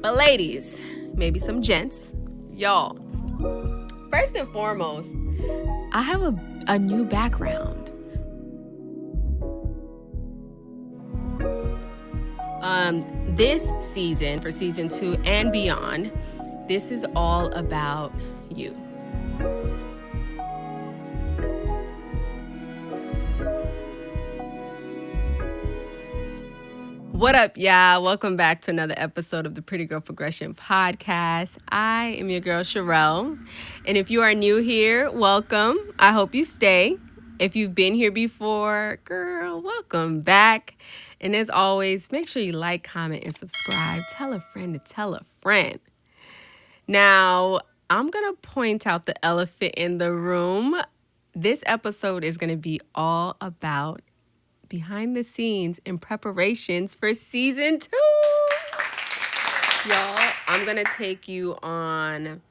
But ladies, maybe some gents, y'all, first and foremost, I have a new background. This season, for season 2 and beyond, this is all about you. What up, y'all? Welcome back to another episode of the Pretty Girl Progression Podcast. I am your girl, Sharrell. And if you are new here, welcome. I hope you stay. If you've been here before, girl, welcome back. And as always, make sure you like, comment, and subscribe. Tell a friend to tell a friend. Now, I'm going to point out the elephant in the room. This episode is going to be all about behind the scenes in preparations for season 2. Y'all, I'm going to take you on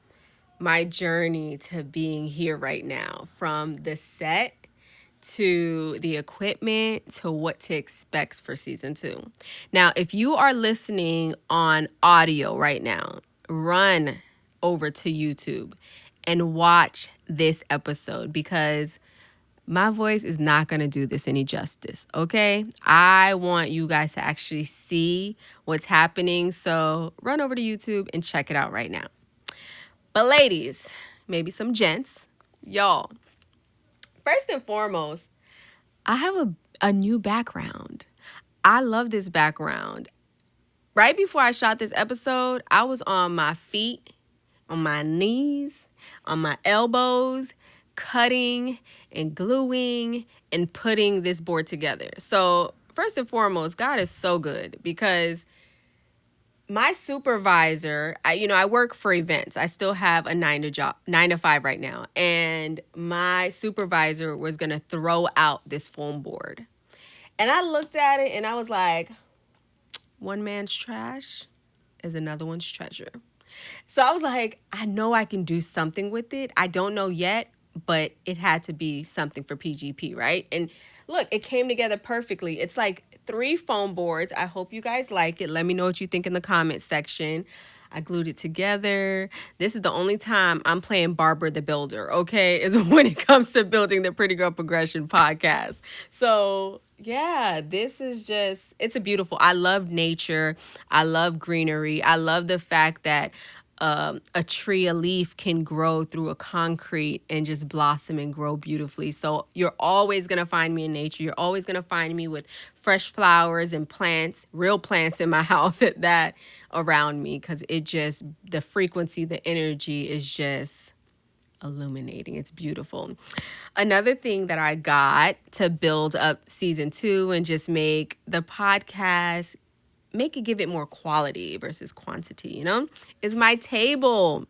my journey to being here right now, from the set to the equipment to what to expect for season 2. Now, if you are listening on audio right now, run over to YouTube and watch this episode, because my voice is not going to do this any justice, okay? I want you guys to actually see what's happening, so run over to YouTube and check it out right now. But ladies, maybe some gents, y'all, first and foremost, I have a new background. I love this background. Right before I shot this episode, I was on my feet, on my knees, on my elbows, cutting and gluing and putting this board together. So first and foremost, God is so good, because my supervisor, I work for events. I still have a 9 to 5 right now. And my supervisor was going to throw out this foam board. And I looked at it and I was like, one man's trash is another one's treasure. So I was like, I know I can do something with it. I don't know yet, but it had to be something for PGP, right? And look, it came together perfectly. It's like 3 foam boards. I hope you guys like it. Let me know what you think in the comment section. I glued it together. This is the only time I'm playing Barbara the Builder, okay, is when it comes to building the Pretty Girl Progression podcast. So yeah, this is it's a beautiful, I love nature. I love greenery. I love the fact that a tree, a leaf can grow through a concrete and just blossom and grow beautifully. So you're always going to find me in nature. You're always going to find me with fresh flowers and plants, real plants in my house at that, around me, because the frequency, the energy is just illuminating. It's beautiful. Another thing that I got to build up season 2 and just make the podcast, give it more quality versus quantity, is my table.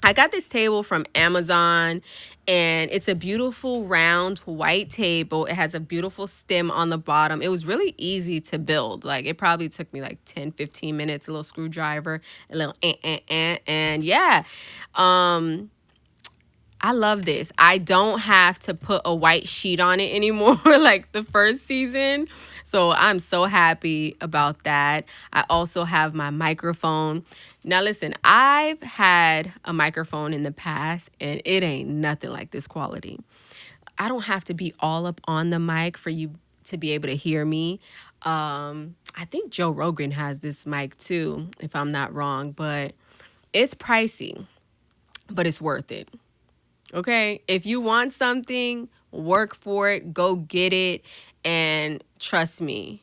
I got this table from Amazon, and it's a beautiful round white table. It has a beautiful stem on the bottom. It was really easy to build. Like, it probably took me like 10, 15 minutes, a little screwdriver, a little and yeah. I love this. I don't have to put a white sheet on it anymore like the first season. So I'm so happy about that. I also have my microphone. Now listen, I've had a microphone in the past and it ain't nothing like this quality. I don't have to be all up on the mic for you to be able to hear me. I think Joe Rogan has this mic too, if I'm not wrong, but it's pricey, but it's worth it. Okay, if you want something, work for it, go get it, and trust me,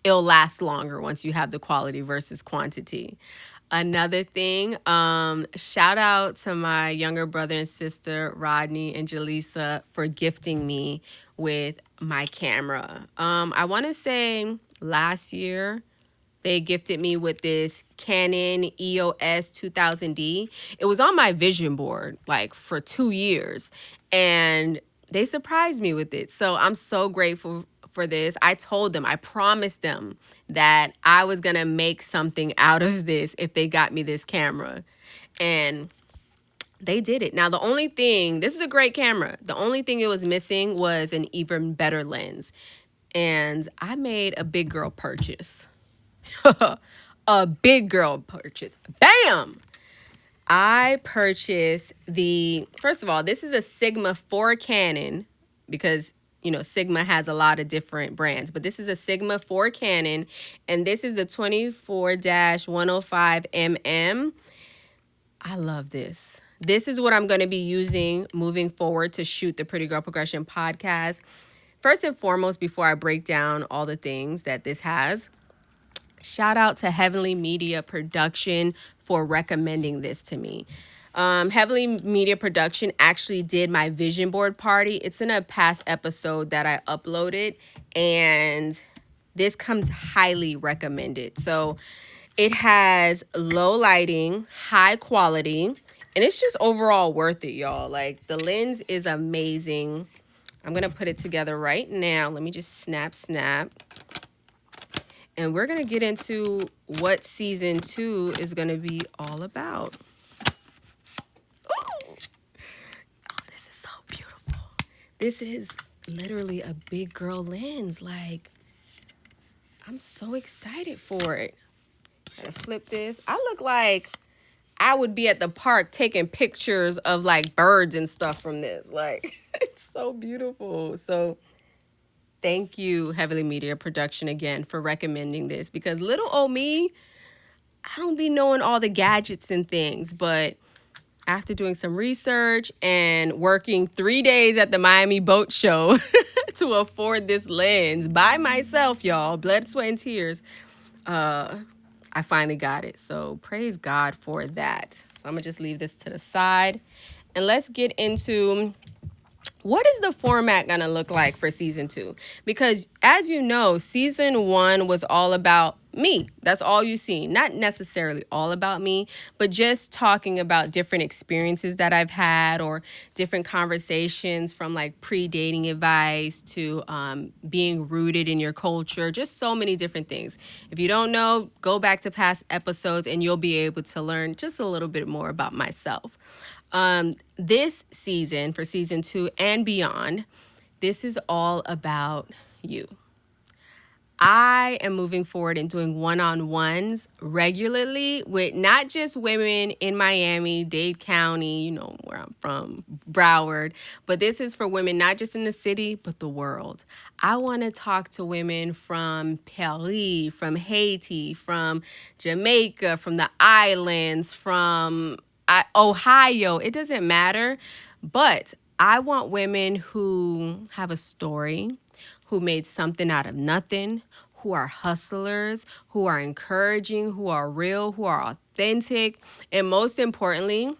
it'll last longer once you have the quality versus quantity. Another thing, shout out to my younger brother and sister, Rodney and Jaleesa, for gifting me with my camera. I want to say last year, they gifted me with this Canon EOS 2000D. It was on my vision board like for 2 years, and they surprised me with it. So I'm so grateful for this. I promised them that I was going to make something out of this if they got me this camera. And they did it. Now, this is a great camera. The only thing it was missing was an even better lens. And I made a big girl purchase. a big girl purchase. Bam! I purchased first of all, this is a Sigma 4 Canon because, Sigma has a lot of different brands, but this is a Sigma 4 Canon, and this is the 24-105 mm. I love this. This is what I'm going to be using moving forward to shoot the Pretty Girl Progression podcast. First and foremost, before I break down all the things that this has, shout out to Heavenly Media Production for recommending this to me. Heavenly Media Production actually did my vision board party. It's in a past episode that I uploaded, and this comes highly recommended. So it has low lighting, high quality, and it's just overall worth it, y'all. Like, the lens is amazing. I'm going to put it together right now. Let me just snap. And we're going to get into what season 2 is going to be all about. Oh, this is so beautiful. This is literally a big girl lens. Like, I'm so excited for it. Gotta flip this. I look like I would be at the park taking pictures of like birds and stuff from this. Like, it's so beautiful. So thank you, Heavenly Media Production, again, for recommending this, because little old me, I don't be knowing all the gadgets and things, but after doing some research and working 3 days at the Miami Boat Show to afford this lens by myself, y'all, blood, sweat, and tears, I finally got it. So praise God for that. So I'm going to just leave this to the side. And let's get into what is the format going to look like for season 2? Because as you know, season 1 was all about me. That's all you see. Not necessarily all about me, but just talking about different experiences that I've had, or different conversations, from like pre-dating advice to being rooted in your culture, just so many different things. If you don't know, go back to past episodes and you'll be able to learn just a little bit more about myself. This season, for season 2 and beyond, this is all about you. I am moving forward and doing one-on-ones regularly with not just women in Miami-Dade County, where I'm from, Broward, but this is for women not just in the city, but the world. I want to talk to women from Paris, from Haiti, from Jamaica, from the islands, from Ohio. It doesn't matter, but I want women who have a story, who made something out of nothing, who are hustlers, who are encouraging, who are real, who are authentic, and most importantly,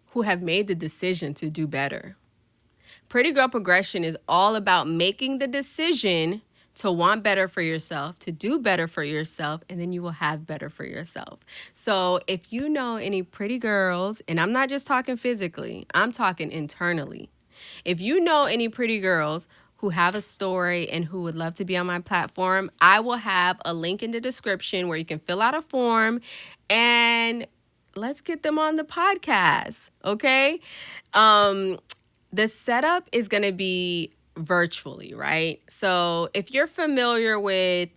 who have made the decision to do better. Pretty Girl Progression is all about making the decision to want better for yourself, to do better for yourself, and then you will have better for yourself. So if you know any pretty girls, and I'm not just talking physically, I'm talking internally. If you know any pretty girls who have a story and who would love to be on my platform, I will have a link in the description where you can fill out a form, and let's get them on the podcast, okay? The setup is going to be virtually, right? So if you're familiar with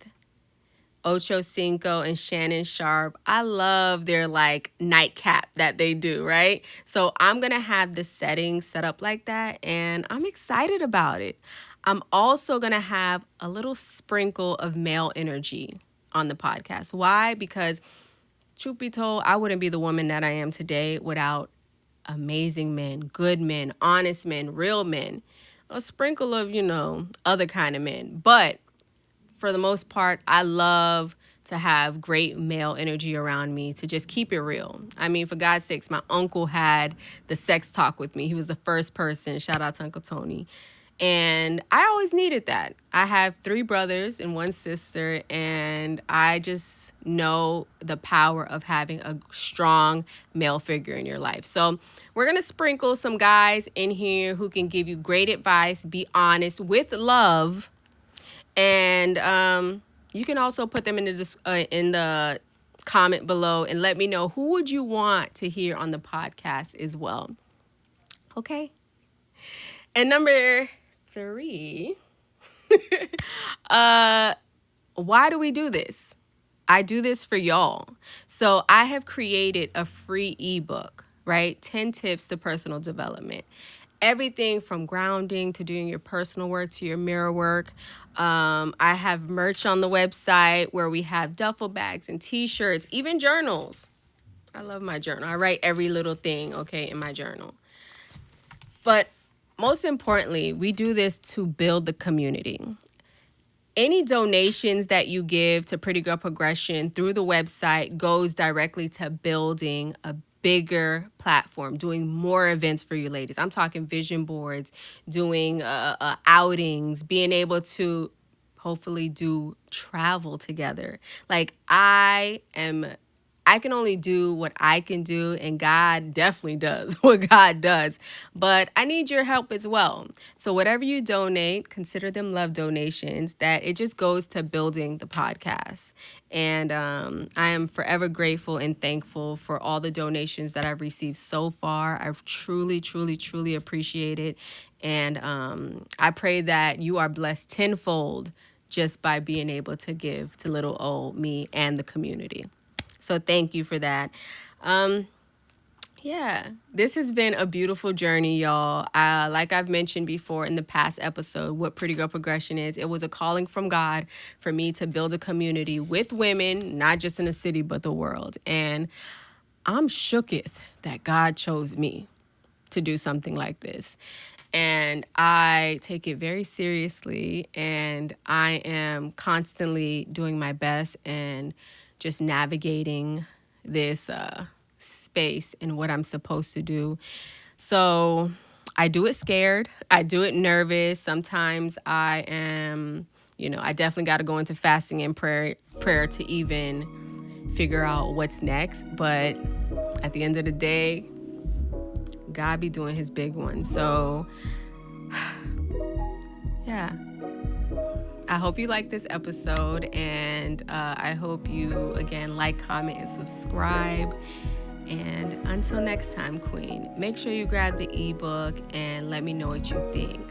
Ocho Cinco and Shannon Sharp, I love their like nightcap that they do, right? So I'm going to have the settings set up like that, and I'm excited about it. I'm also going to have a little sprinkle of male energy on the podcast. Why? Because truth be told, I wouldn't be the woman that I am today without amazing men, good men, honest men, real men, a sprinkle of, other kind of men. But for the most part, I love to have great male energy around me to just keep it real. I mean, for God's sakes, my uncle had the sex talk with me. He was the first person. Shout out to Uncle Tony. And I always needed that. I have 3 brothers and 1 sister, and I just know the power of having a strong male figure in your life. So we're going to sprinkle some guys in here who can give you great advice, be honest, with love. And you can also put them in the comment below and let me know who would you want to hear on the podcast as well. Okay. And number 3, why do we do this? I do this for y'all. So I have created a free ebook, right? 10 tips to personal development. Everything from grounding to doing your personal work to your mirror work. I have merch on the website where we have duffel bags and t-shirts, even journals. I love my journal. I write every little thing, okay, in my journal. But most importantly, we do this to build the community. Any donations that you give to Pretty Girl Progression through the website goes directly to building a bigger platform, doing more events for you ladies. I'm talking vision boards, doing outings, being able to hopefully do travel together. Like I can only do what I can do, and God definitely does what God does. But I need your help as well. So whatever you donate, consider them love donations, that it just goes to building the podcast. And I am forever grateful and thankful for all the donations that I've received so far. I've truly, truly, truly appreciate it. And I pray that you are blessed tenfold just by being able to give to little old me and the community. So thank you for that. Yeah, this has been a beautiful journey, y'all. Like I've mentioned before in the past episode, what Pretty Girl Progression is, it was a calling from God for me to build a community with women, not just in the city, but the world. And I'm shooketh that God chose me to do something like this. And I take it very seriously, and I am constantly doing my best and just navigating this space and what I'm supposed to do. So I do it scared. I do it nervous. Sometimes I am, I definitely got to go into fasting and prayer to even figure out what's next. But at the end of the day, God be doing his big one. So yeah. I hope you like this episode, and I hope you, again, like, comment, and subscribe. And until next time, Queen, make sure you grab the ebook and let me know what you think.